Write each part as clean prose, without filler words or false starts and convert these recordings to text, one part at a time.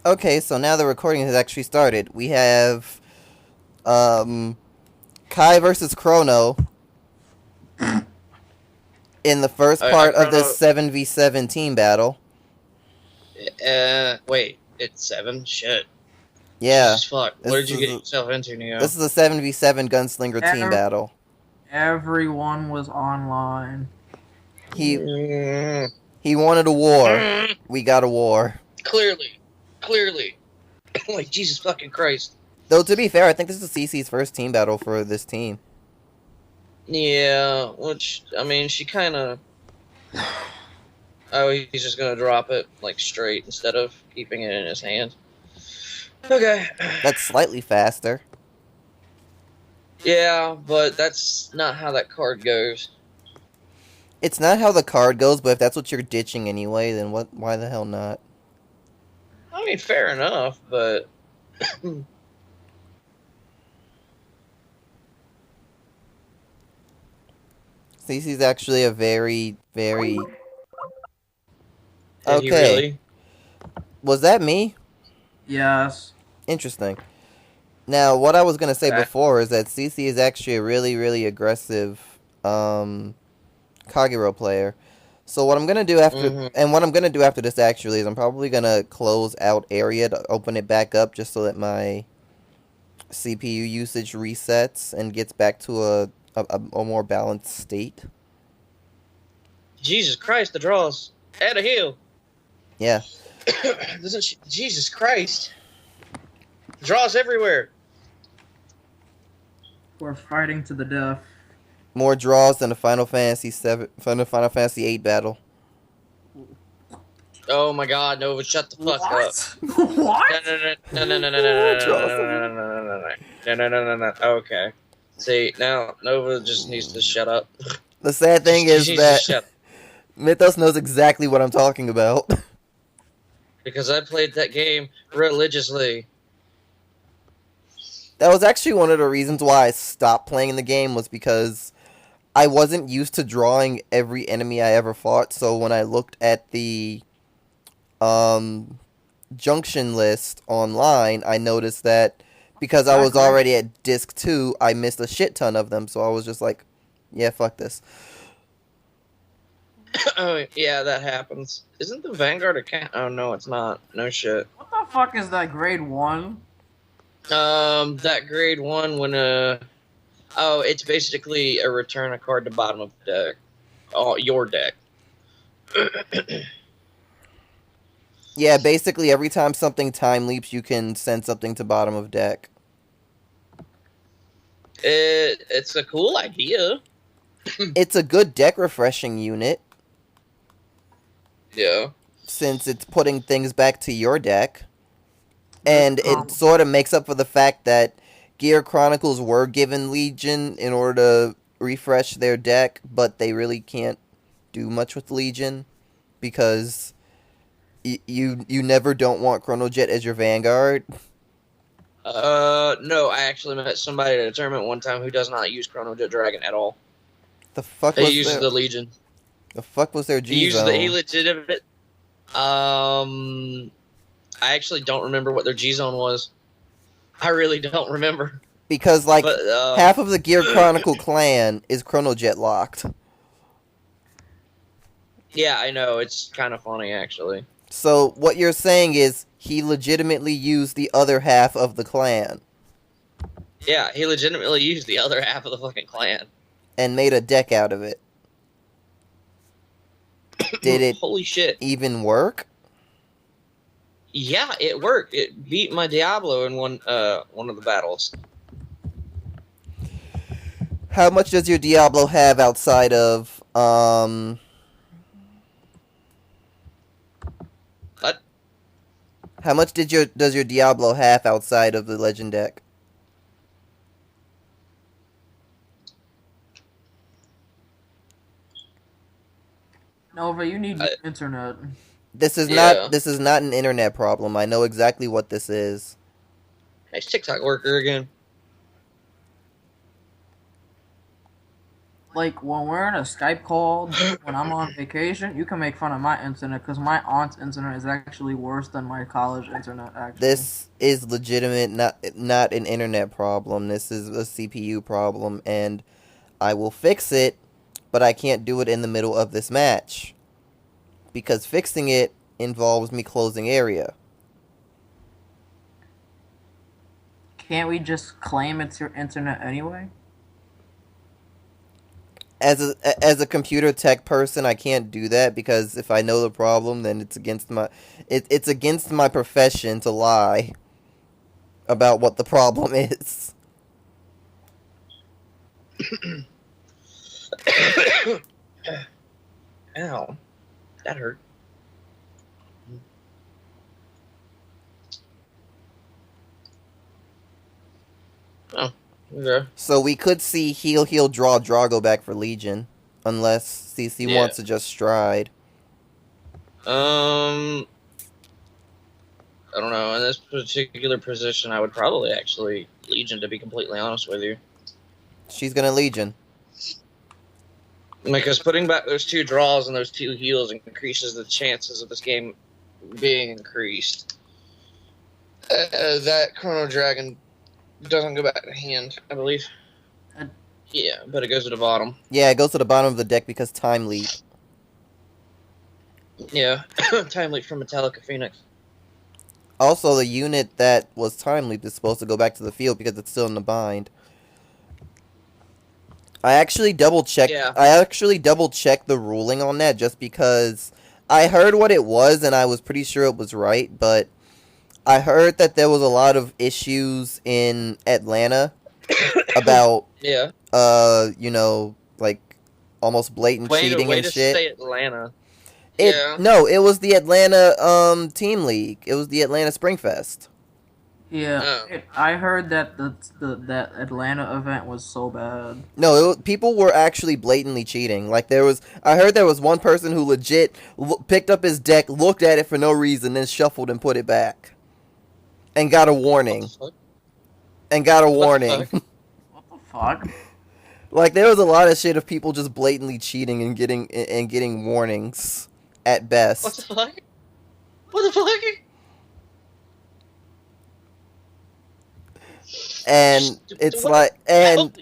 Okay, so now the recording has actually started. We have Kai versus Chrono in the first part of this 7v7 team battle. Wait, it's 7? Shit. Yeah. Jesus fuck. What did you get yourself into, Neo? This is a 7v7 Gunslinger team battle. Everyone was online. He wanted a war. We got a war. Clearly. Like, Jesus fucking Christ. Though, to be fair, I think this is Cece's first team battle for this team. Yeah, which, I mean, she kinda... Oh, he's just gonna drop it, like, straight instead of keeping it in his hand. Okay. That's slightly faster. Yeah, but that's not how that card goes. It's not how the card goes, but if that's what you're ditching anyway, then why the hell not? I mean, fair enough, but... Cece's actually a very... Did Okay. he really? Was that me? Yes. Interesting. Now, what I was going to say Okay. before is that Cece is actually a really aggressive Kagero player. So what I'm going to do after after this actually is I'm probably going to close out area to open it back up just so that my CPU usage resets and gets back to a more balanced state. Jesus Christ, the draws. Add a heal. Yeah. Doesn't she? Jesus Christ. Draws everywhere. We're fighting to the death. More draws than a Final Fantasy VIII battle. Oh my God, Nova, shut the fuck up. What? No. Okay. See, now Nova just needs to shut up. The sad thing is that Mythos knows exactly what I'm talking about. Because I played that game religiously. That was actually one of the reasons why I stopped playing the game, was because I wasn't used to drawing every enemy I ever fought, so when I looked at the junction list online, I noticed that because I was already at disc 2, I missed a shit ton of them, so I was just like, yeah, fuck this. Oh, yeah, that happens. Isn't the Vanguard account? Oh, no, it's not. No shit. What the fuck is that grade 1? That grade 1 when, oh, it's basically a return a card to bottom of the deck. Oh, your deck. Yeah, basically every time something time leaps, you can send something to bottom of deck. It's a cool idea. It's a good deck refreshing unit. Yeah. Since it's putting things back to your deck. And it sort of makes up for the fact that Gear Chronicles were given Legion in order to refresh their deck, but they really can't do much with Legion because you never don't want Chronojet as your Vanguard. No, I actually met somebody at a tournament one time who does not use Chronojet Dragon at all. The fuck He was uses the Legion. The fuck was their G-Zone? He uses the legitimate. I actually don't remember what their G-Zone was. I really don't remember. Because, like, half of the Gear Chronicle clan is Chronojet locked. Yeah, I know. It's kind of funny, actually. So, what you're saying is, he legitimately used the other half of the clan. Yeah, he legitimately used the other half of the fucking clan. And made a deck out of it. Did it Holy shit. even work? Yeah, it worked. It beat my Diablo in one of the battles. How much does your Diablo have outside of, What? How much does your Diablo have outside of the Legend deck? Nova, you need internet. This is not an internet problem. I know exactly what this is. Nice TikTok worker again. like when we're in a Skype call when I'm on vacation, you can make fun of my internet because my aunt's internet is actually worse than my college internet. Actually, This is legitimate, not an internet problem. This is a CPU problem, and I will fix it, but I can't do it in the middle of this match. Because fixing it involves me closing area. can't we just claim it's your internet anyway? As a computer tech person, I can't do that because if I know the problem, then it's against my profession to lie about what the problem is. Ow, that hurt. Oh, okay. So we could see heal, draw, go back for Legion, unless Cece wants to just stride. I don't know. In this particular position, I would probably actually Legion, to be completely honest with you. She's gonna Legion. Because putting back those 2 draws and those 2 heals increases the chances of this game being increased. That Chrono Dragon doesn't go back to hand, I believe. Yeah, but it goes to the bottom. Yeah, it goes to the bottom of the deck because Time Leap. Yeah, Time Leap from Metallica Phoenix. Also, the unit that was Time Leap is supposed to go back to the field because it's still in the bind. I actually double-checked the ruling on that just because I heard what it was and I was pretty sure it was right, but I heard that there was a lot of issues in Atlanta about like almost blatant cheating and shit. Say Atlanta. No, it was the Atlanta Team League. It was the Atlanta Springfest. Yeah, I heard that that Atlanta event was so bad. No, people were actually blatantly cheating. Like I heard there was one person who legit picked up his deck, looked at it for no reason, then shuffled and put it back, and got a warning. What the fuck? Like there was a lot of shit of people just blatantly cheating and getting warnings at best. What the fuck? What the fuck? And it's like, and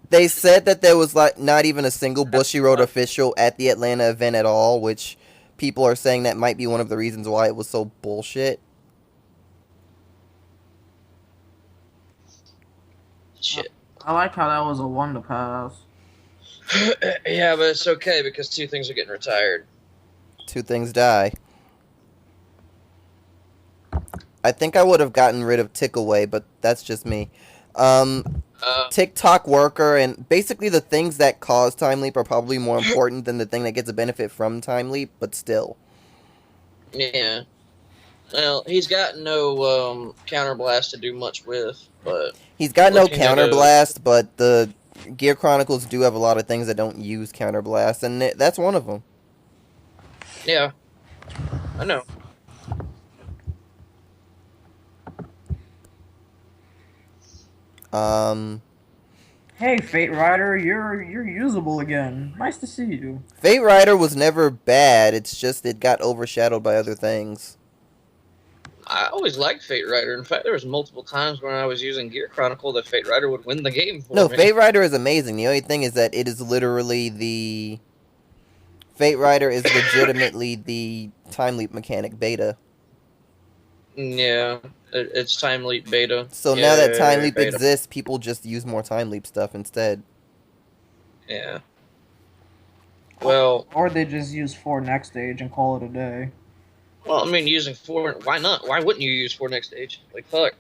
they said that there was like not even a single Bushiroad official at the Atlanta event at all, which people are saying that might be one of the reasons why it was so bullshit. Shit. I like how that was a 1 to pass. Yeah, but it's okay because 2 things are getting retired. 2 things die. I think I would have gotten rid of Tick Away, but that's just me. TikTok Worker, and basically the things that cause Time Leap are probably more important than the thing that gets a benefit from Time Leap, but still. Yeah. Well, he's got no counterblast to do much with, but... He's got no counterblast, but the Gear Chronicles do have a lot of things that don't use counterblast, and that's one of them. Yeah. I know. Hey, Fate Rider, you're usable again. Nice to see you. Fate Rider was never bad, it's just it got overshadowed by other things. I always liked Fate Rider. In fact, there was multiple times when I was using Gear Chronicle that Fate Rider would win the game for me. No, Fate Rider is amazing. The only thing is that it is literally the... Fate Rider is legitimately the Time Leap mechanic beta. Yeah, it's Time Leap beta. So now that Time Leap exists, people just use more Time Leap stuff instead. Yeah. Well... Or they just use 4 next stage and call it a day. Well, I mean, using 4... Why not? Why wouldn't you use 4 next stage? Like, fuck.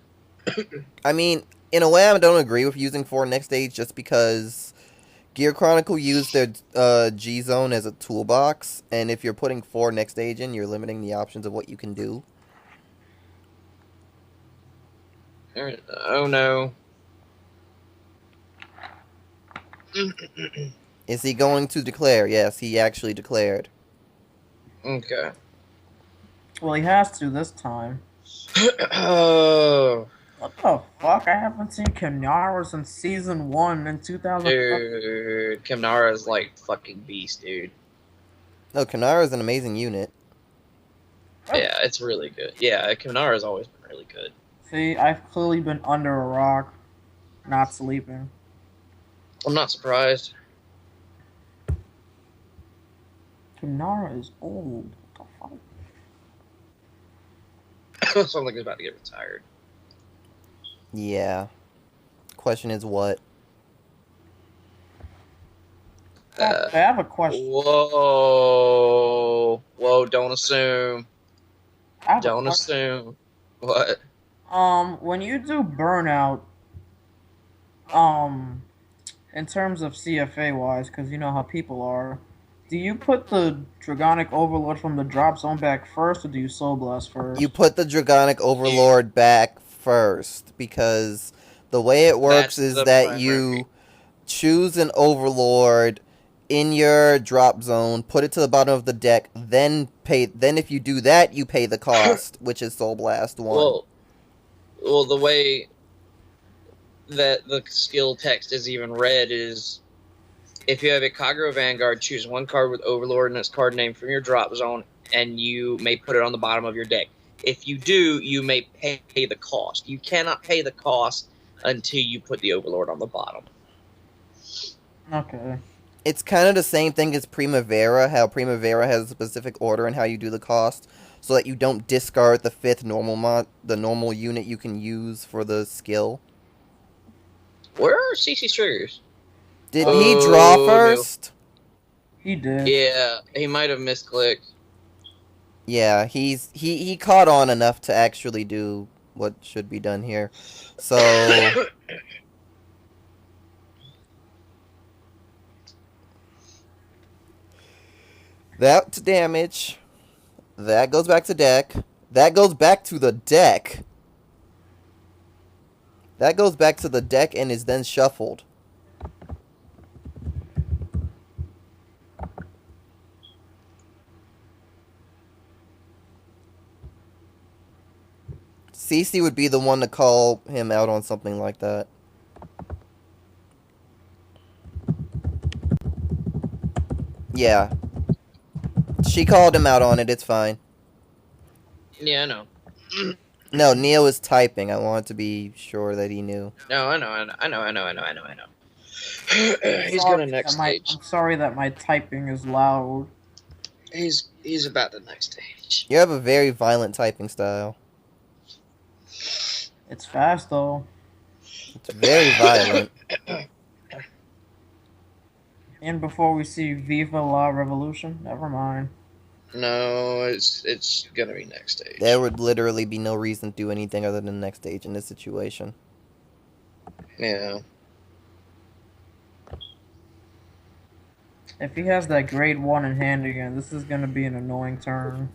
I mean, in a way, I don't agree with using 4 next stage just because Gear Chronicle used their G-Zone as a toolbox, and if you're putting 4 next stage in, you're limiting the options of what you can do. Oh, no. Is he going to declare? Yes, he actually declared. Okay. Well, he has to this time. Oh. What the fuck? I haven't seen Kanara since season 1 in 2000. Dude, Kimnara is like fucking beast, dude. No, Kanara is an amazing unit. Yeah, it's really good. Yeah, Kimnara has always been really good. See, I've clearly been under a rock, not sleeping. I'm not surprised. Kanara is old. What the fuck? Sounds like he's about to get retired. Yeah. Question is what? I have a question. Whoa. Whoa, don't assume. I have a Don't question. assume. What? When you do burnout, in terms of CFA wise, because you know how people are, do you put the Dragonic Overlord from the drop zone back first, or do you Soul Blast first? You put the Dragonic Overlord back first, because the way it works That's is the that primary. you choose an Overlord in your drop zone, put it to the bottom of the deck, then pay. Then if you do that, you pay the cost, which is Soul Blast 1. Well, the way that the skill text is even read is, if you have a Kagero Vanguard, choose one card with Overlord and its card name from your drop zone, and you may put it on the bottom of your deck. If you do, you may pay the cost. You cannot pay the cost until you put the Overlord on the bottom. Okay. It's kind of the same thing as Primavera, how Primavera has a specific order and how you do the cost, so that you don't discard the 5th the normal unit you can use for the skill. Where are Cece's triggers? Didn't he draw no. first? He did. Yeah, he might have misclicked. Yeah, he caught on enough to actually do what should be done here. So that's damage. That goes back to deck. That goes back to the deck. That goes back to the deck and is then shuffled. Cece would be the one to call him out on something like that. Yeah. She called him out on it, it's fine. Yeah, I know. No, Neo is typing. I want to be sure that he knew. No, I know. He's going to next stage. I'm sorry that my typing is loud. He's about the next stage. You have a very violent typing style. It's fast though. It's very violent. And before we see Viva La Revolution, never mind. No, it's gonna be next stage. There would literally be no reason to do anything other than next stage in this situation. Yeah. If he has that grade 1 in hand again, this is gonna be an annoying turn.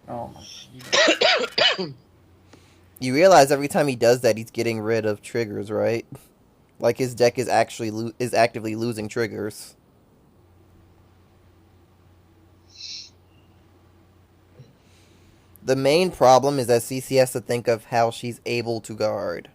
Oh my god. You realize every time he does that, he's getting rid of triggers, right? Like his deck is actually actively losing triggers. The main problem is that Cece has to think of how she's able to guard.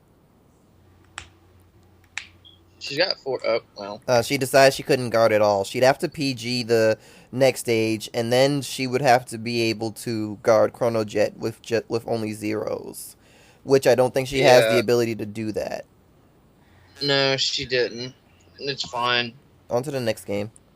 She's got 4. Oh, well. She decided she couldn't guard at all. She'd have to PG the next stage, and then she would have to be able to guard Chrono Jet with only zeros. Which I don't think she has the ability to do that. No, she didn't. It's fine. On to the next game.